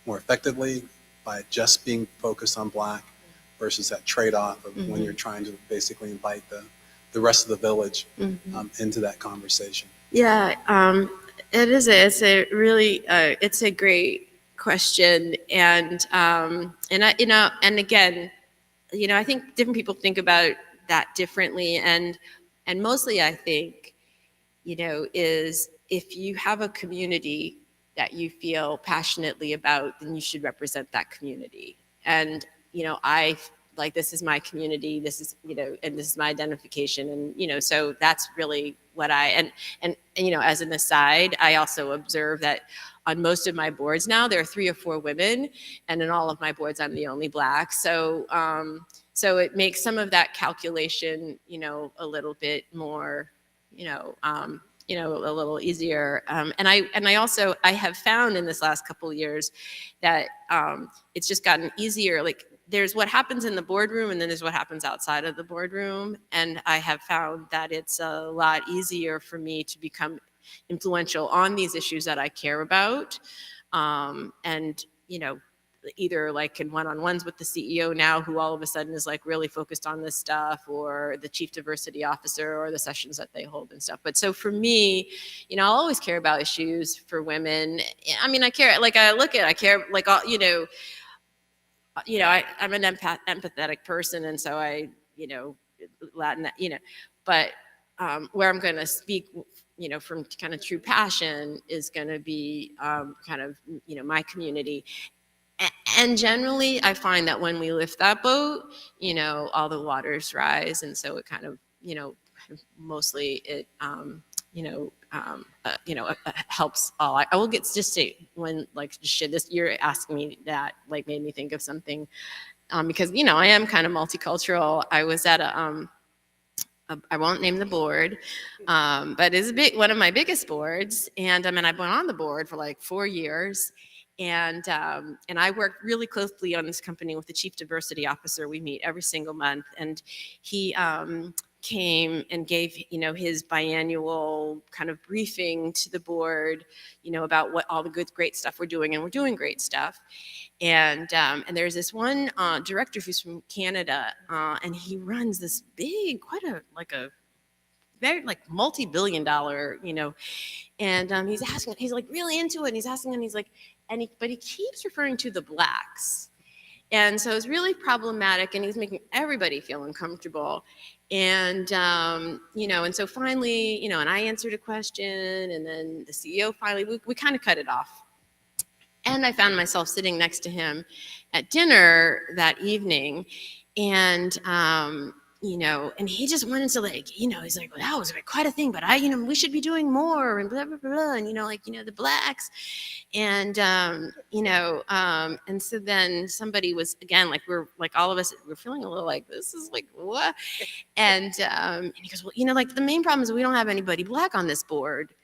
more effectively by just being focused on Black versus that trade-off of when you're trying to basically invite the rest of the village into that conversation. Yeah, it's a really, it's a great question. And I, you know, and again, you know, I think different people think about that differently. And mostly I think, you know, is if you have a community that you feel passionately about, then you should represent that community. And, you know, I like, this is my community, this is, you know, and this is my identification. And, you know, so that's really what and, you know, as an aside, I also observe that on most of my boards now, there are 3 or 4 women, and in all of my boards, I'm the only Black. So, so it makes some of that calculation, you know, a little bit more, you know, a little easier. And I also have found in this last couple of years that it's just gotten easier. Like there's what happens in the boardroom, and then there's what happens outside of the boardroom. And I have found that it's a lot easier for me to become influential on these issues that I care about. And, you know, either like in one-on-ones with the CEO now, who all of a sudden is like really focused on this stuff, or the chief diversity officer, or the sessions that they hold and stuff. But so for me, you know, I'll always care about issues for women. I mean, I care, like I care, like, you know, I'm an empathetic person. And so I, you know, Latin, you know, but where I'm going to speak, you know, from kind of true passion is going to be kind of, you know, my community. And generally, I find that when we lift that boat, you know, all the waters rise. And so it kind of, you know, mostly it, helps all. I will get just to when like shit, this you're asking me that like made me think of something because, you know, I am kind of multicultural. I was at I won't name the board, but it's one of my biggest boards. And I've been on the board for like 4 years. And I worked really closely on this company with the chief diversity officer. We meet every single month. And he came and gave, you know, his biannual kind of briefing to the board, you know, about what all the great stuff we're doing. And we're doing great stuff. And there's this one director who's from Canada, and he runs this big, quite a very like multi-billion-dollar, you know, and he's like really into it. And he's asking, and he's like, but he keeps referring to the Blacks. And so it was really problematic, and he was making everybody feel uncomfortable. And, and so finally, and I answered a question, and then the CEO finally, we kind of cut it off. And I found myself sitting next to him at dinner that evening, and, and he just wanted to he's like, well, that was quite a thing, but we should be doing more, and blah, blah, blah, and, the blacks. And, and so then somebody was, again, we're all of us, we're feeling a little like, this is what? And he goes, well, the main problem is we don't have anybody black on this board.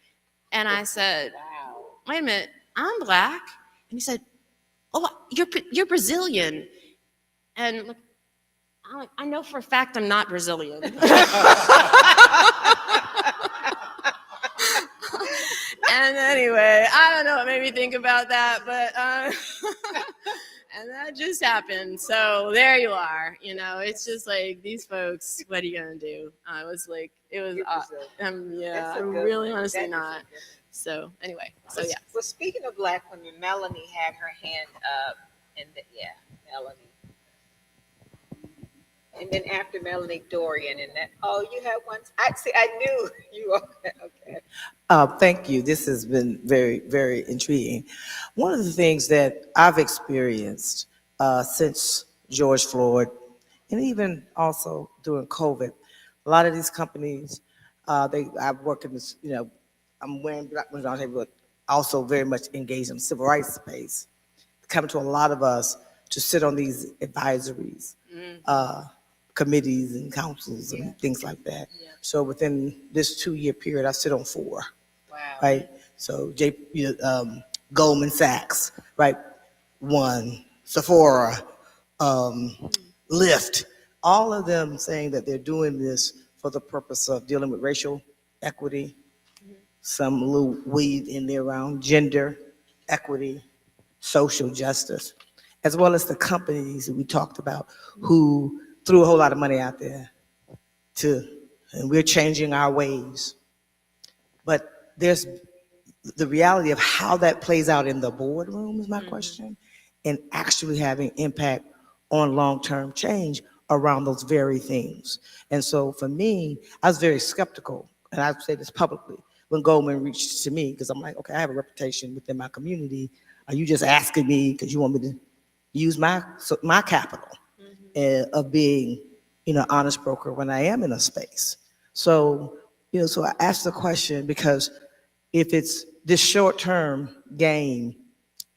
And I said, wow, wait a minute, I'm black. And he said, oh, you're Brazilian. And look, I know for a fact I'm not Brazilian. And anyway, I don't know what made me think about that, but and that just happened. So there you are. It's just these folks. What are you gonna do? I was really honestly not. So anyway, yeah. Well, speaking of black women, Melanie had her hand up, and Melanie. And then after Melanie, Dorian, and that. Oh, you have one. I knew you were okay. Thank you. This has been very, very intriguing. One of the things that I've experienced since George Floyd, and even also during COVID, a lot of these companies, I work in this, I'm wearing Black Women's Roundtable, but also very much engaged in the civil rights space. Coming to a lot of us to sit on these advisories, committees and councils and things like that. Yeah. So within this 2-year period, I sit on 4. Wow. Right. So Goldman Sachs, right? One, Sephora, Lyft, all of them saying that they're doing this for the purpose of dealing with racial equity, some little weave in there around gender equity, social justice, as well as the companies that we talked about who threw a whole lot of money out there and we're changing our ways. But there's the reality of how that plays out in the boardroom is my question, and actually having impact on long-term change around those very things. And so for me, I was very skeptical, and I say this publicly, when Goldman reached to me, because I'm like, okay, I have a reputation within my community. Are you just asking me because you want me to use my capital of being, honest broker when I am in a space? So, so I asked the question because if it's this short-term gain,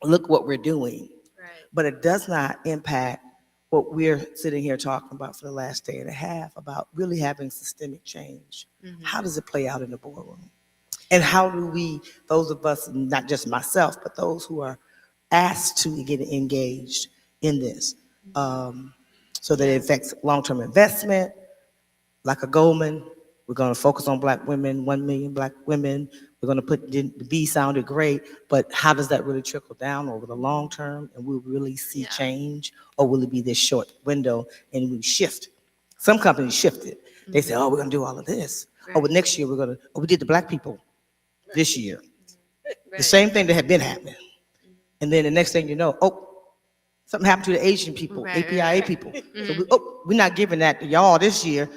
look what we're doing, right, but it does not impact what we're sitting here talking about for the last day and a half about really having systemic change. How does it play out in the boardroom? And how do we, those of us, not just myself, but those who are asked to get engaged in this, so that it affects long-term investment, like a Goldman, we're going to focus on Black women, 1 million Black women. We're going to put the B sounded great, but how does that really trickle down over the long term? And we'll really see change, or will it be this short window and we shift? Some companies shifted. They say, oh, we're going to do all of this. Right. Oh, but next year we did the Black people this year. Right. The same thing that had been happening. And then the next thing you know, something happened to the Asian people, APIA people. So we're not giving that to y'all this year,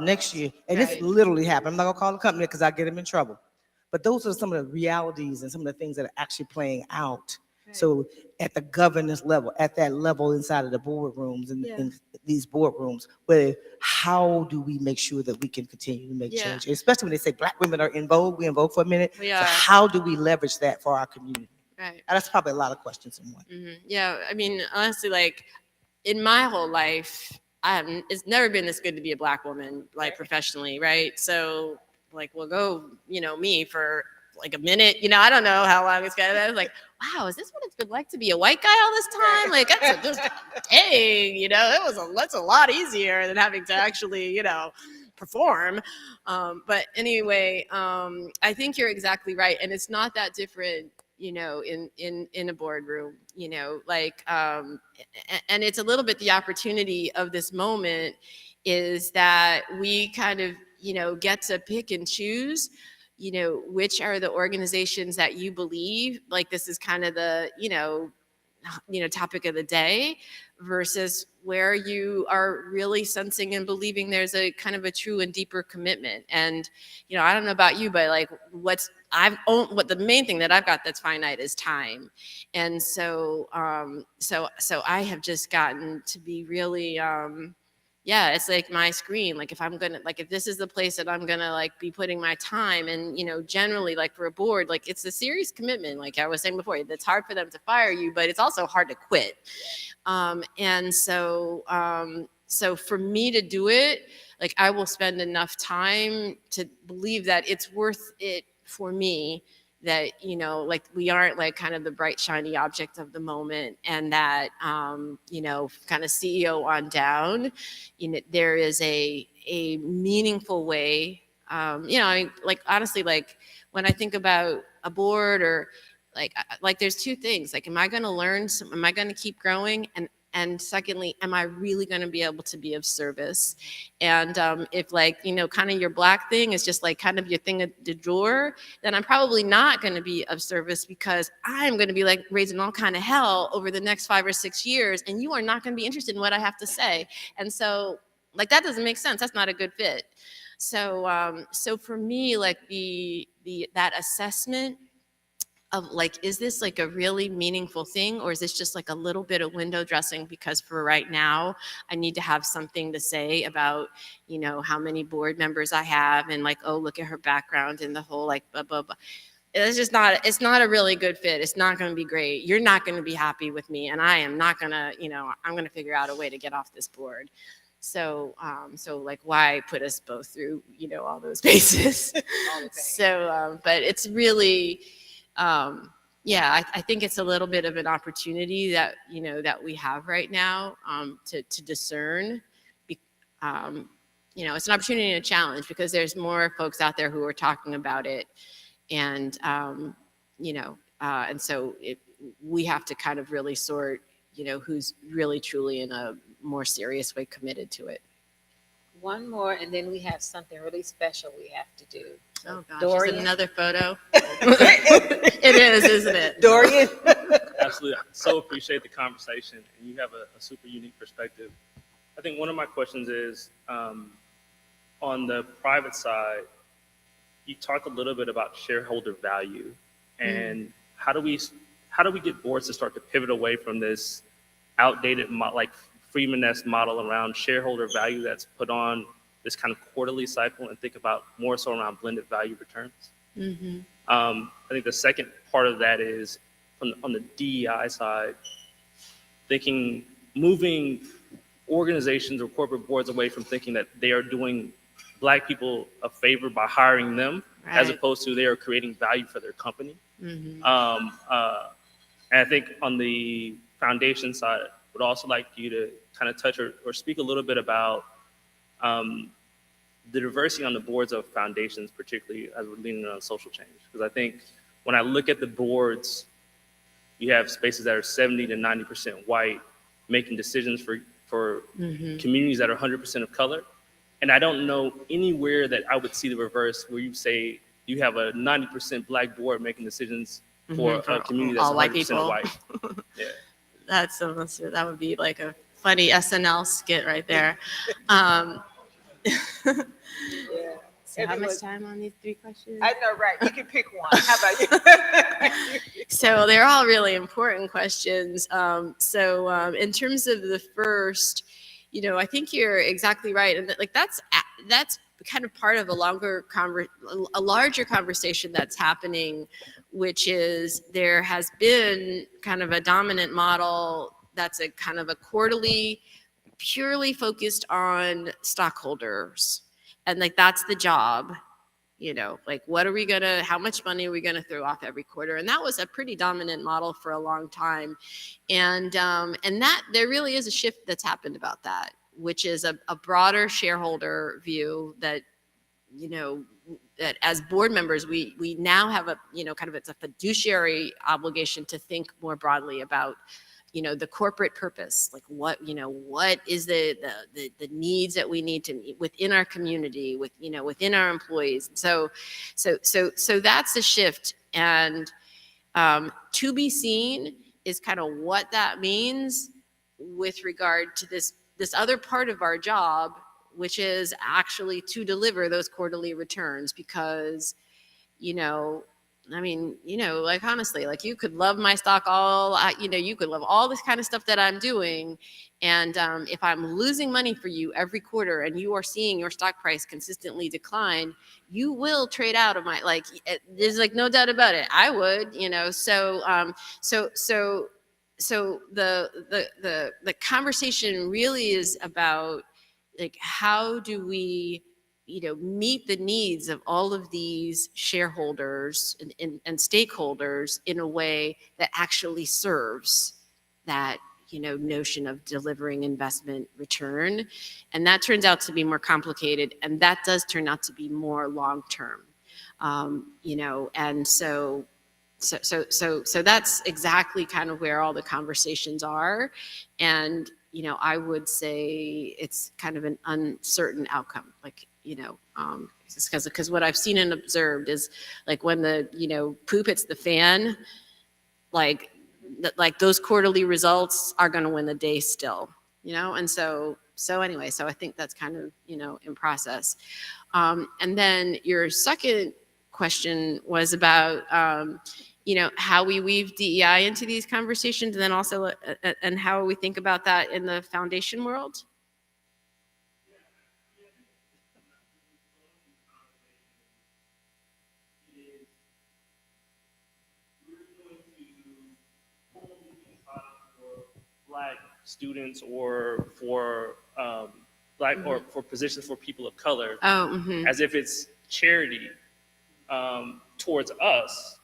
next year. And this literally happened. I'm not gonna call the company because I get them in trouble. But those are some of the realities and some of the things that are actually playing out. Right. So at the governance level, at that level inside of the boardrooms and in these boardrooms, where how do we make sure that we can continue to make change? Especially when they say Black women are in vogue, we in vogue for a minute. So how do we leverage that for our community? Right. And that's probably a lot of questions in one. Yeah, I mean, honestly, in my whole life, it's never been this good to be a Black woman, professionally, right? So, we'll go, me for a minute, I don't know how long it's going to be. I was like, wow, is this what it's been like to be a white guy all this time? That's dang, that's a lot easier than having to actually, perform. But anyway, I think you're exactly right. And it's not that different, in a boardroom, and it's a little bit the opportunity of this moment is that we kind of, get to pick and choose, which are the organizations that you believe, this is kind of the, topic of the day versus where you are really sensing and believing there's a kind of a true and deeper commitment. And, I don't know about you, but like what the main thing that I've got that's finite is time. And so I have just gotten to be really, it's like my screen. Like if this is the place that I'm gonna like be putting my time, and generally like for a board, like it's a serious commitment. Like I was saying before, it's hard for them to fire you, but it's also hard to quit. And so for me to do it, like I will spend enough time to believe that it's worth it for me, that like we aren't like kind of the bright shiny object of the moment, and that kind of CEO on down, there is a meaningful way. Like honestly, like when I think about a board, or like there's two things. Like, am I going to learn? Am I going to keep growing? And secondly, am I really going to be able to be of service? And if like, kind of your black thing is just like kind of your thing at the drawer, then I'm probably not going to be of service, because I'm going to be like raising all kind of hell over the next 5 or 6 years. And you are not going to be interested in what I have to say. And so like, that doesn't make sense. That's not a good fit. So, so for me, like that assessment of like, is this like a really meaningful thing, or is this just like a little bit of window dressing because for right now I need to have something to say about how many board members I have, and like, oh, look at her background and the whole like blah blah blah. It's not a really good fit. It's not going to be great. You're not going to be happy with me, and I am not going to, I'm going to figure out a way to get off this board. So like, why put us both through all those paces? So but it's really I think it's a little bit of an opportunity that that we have right now to discern. It's an opportunity and a challenge, because there's more folks out there who are talking about it, and and so we have to kind of really sort who's really truly in a more serious way committed to it. One more, and then we have something really special we have to do. Oh gosh, Dorian. is it another photo? It is, isn't it? Dorian. Absolutely. I so appreciate the conversation, and you have a super unique perspective. I think one of my questions is, on the private side, you talked a little bit about shareholder value, and how do we get boards to start to pivot away from this outdated, like Freeman-esque model around shareholder value that's put on this kind of quarterly cycle, and think about more so around blended value returns? Mm-hmm. I think the second part of that is on the DEI side, moving organizations or corporate boards away from thinking that they are doing Black people a favor by hiring them, as opposed to they are creating value for their company. Mm-hmm. And I think on the foundation side, would also like you to kind of touch or speak a little bit about the diversity on the boards of foundations, particularly as we're leaning on social change. Because I think when I look at the boards, you have spaces that are 70 to 90% white, making decisions for communities that are 100% of color. And I don't know anywhere that I would see the reverse, where you say you have a 90% Black board making decisions for a community that's 100% white. Yeah. That would be like a funny SNL skit right there. So how much time on these 3 questions? I know, right? You can pick one. How about you? So they're all really important questions. So in terms of the first, I think you're exactly right, and like that's kind of part of a larger conversation that's happening, which is there has been kind of a dominant model that's a kind of a quarterly, purely focused on stockholders, and like that's the job. Like how much money are we gonna throw off every quarter? And that was a pretty dominant model for a long time. And that there really is a shift that's happened about that, which is a broader shareholder view that, that as board members, we now have a, kind of, it's a fiduciary obligation to think more broadly about, the corporate purpose, like what is the needs that we need to meet within our community, within our employees. So that's a shift, and to be seen is kind of what that means with regard to this other part of our job, which is actually to deliver those quarterly returns. Because, I mean, like honestly, like you could love my stock you could love all this kind of stuff that I'm doing. And if I'm losing money for you every quarter and you are seeing your stock price consistently decline, you will trade out of my, there's like no doubt about it. I would, so the conversation really is about like, how do we meet the needs of all of these shareholders and stakeholders in a way that actually serves that notion of delivering investment return. And that turns out to be more complicated, and that does turn out to be more long-term. And so that's exactly kind of where all the conversations are. And I would say it's kind of an uncertain outcome, because what I've seen and observed is like when the poop hits the fan, like those quarterly results are going to win the day still, and so anyway, so I think that's kind of in process. And then your second question was about how we weave DEI into these conversations, and then also and how we think about that in the foundation world. Black students or for Black or for positions for people of color, as if it's charity towards us,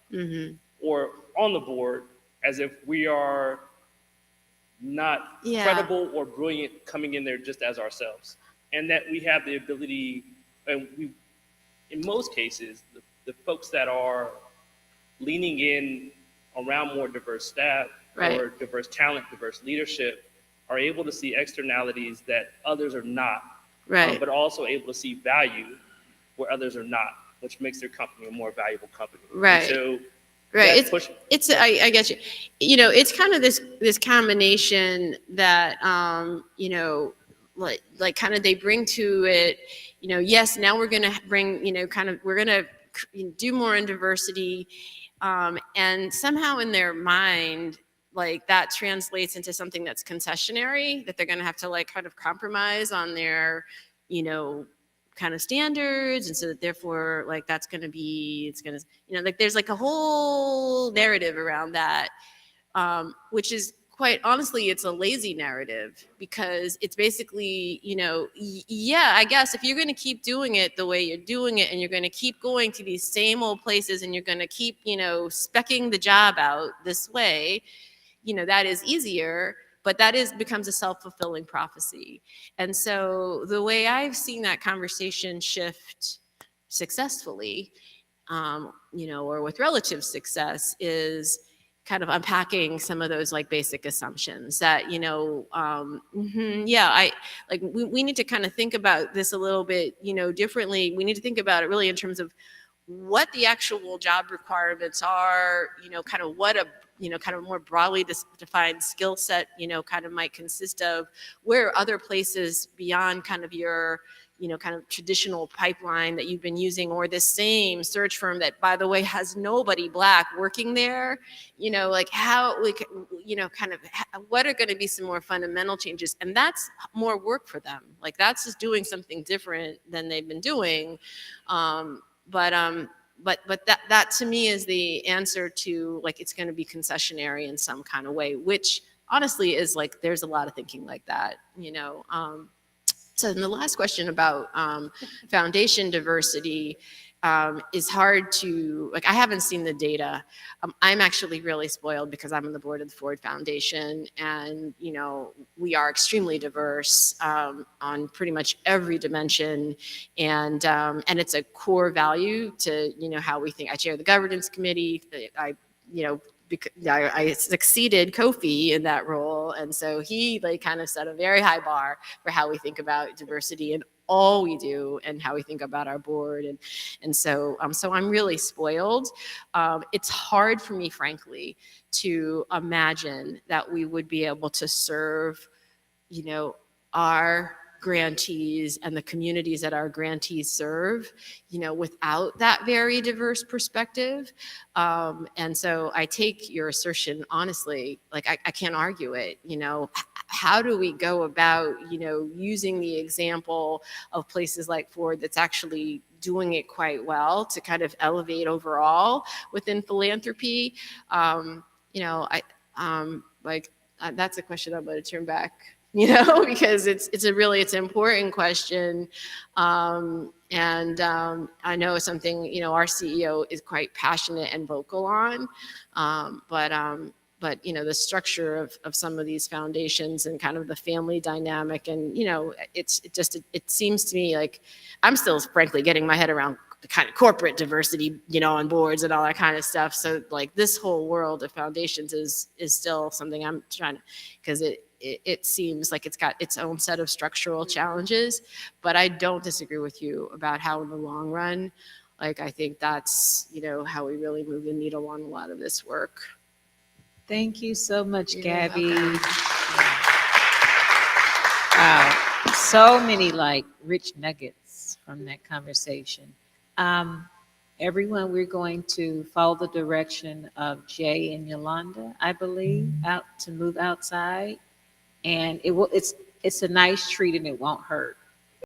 or on the board, as if we are not credible or brilliant coming in there just as ourselves, and that we have the ability, and we, in most cases, the folks that are leaning in around more diverse staff, or diverse talent, diverse leadership, are able to see externalities that others are not, but also able to see value where others are not, which makes their company a more valuable company. Right. And so I get you. It's kind of this combination that like kind of they bring to it. Yes, now we're going to bring we're going to do more in diversity, and somehow in their mind, like that translates into something that's concessionary, that they're going to have to like kind of compromise on their kind of standards, and so that therefore like that's going to be, it's going to like there's like a whole narrative around that, which is quite honestly, it's a lazy narrative, because it's basically I guess if you're going to keep doing it the way you're doing it, and you're going to keep going to these same old places, and you're going to keep speccing the job out this way, that is easier. But that becomes a self-fulfilling prophecy. And so the way I've seen that conversation shift successfully, or with relative success, is kind of unpacking some of those like basic assumptions that, we need to kind of think about this a little bit, differently. We need to think about it really in terms of what the actual job requirements are, kind of what a kind of more broadly defined skill set, kind of might consist of, where other places beyond kind of your, kind of traditional pipeline that you've been using, or this same search firm that, by the way, has nobody Black working there, like how we can, kind of what are going to be some more fundamental changes. And that's more work for them. Like that's just doing something different than they've been doing. But that to me is the answer to like, it's going to be concessionary in some kind of way, which honestly is like, there's a lot of thinking like that, So then the last question about foundation diversity is hard to, like, I haven't seen the data. I'm actually really spoiled because I'm on the board of the Ford Foundation, and, we are extremely diverse on pretty much every dimension. And it's a core value to, how we think. I chair the governance committee. I succeeded Kofi in that role. And so he like kind of set a very high bar for how we think about diversity in all we do and how we think about our board. And so, so I'm really spoiled. It's hard for me, frankly, to imagine that we would be able to serve, you know, our grantees and the communities that our grantees serve, you know, without that very diverse perspective. And so I take your assertion honestly, like I can't argue it, you know. How do we go about, you know, using the example of places like Ford that's actually doing it quite well to kind of elevate overall within philanthropy? You know, that's a question I'm going to turn back, you know, because it's an important question. I know something, you know, our CEO is quite passionate and vocal on, but you know, the structure of some of these foundations and kind of the family dynamic, and you know, it seems to me like I'm still frankly getting my head around the kind of corporate diversity, you know, on boards and all that kind of stuff. So like this whole world of foundations is still something I'm trying to, because it seems like it's got its own set of structural challenges, but I don't disagree with you about how in the long run, like I think that's, you know, how we really move the needle on a lot of this work. Thank you so much, You're Gabby. welcome. Wow, so many like rich nuggets from that conversation. Everyone, we're going to follow the direction of Jay and Yolanda, I believe, out to move outside. And it's a nice treat and it won't hurt.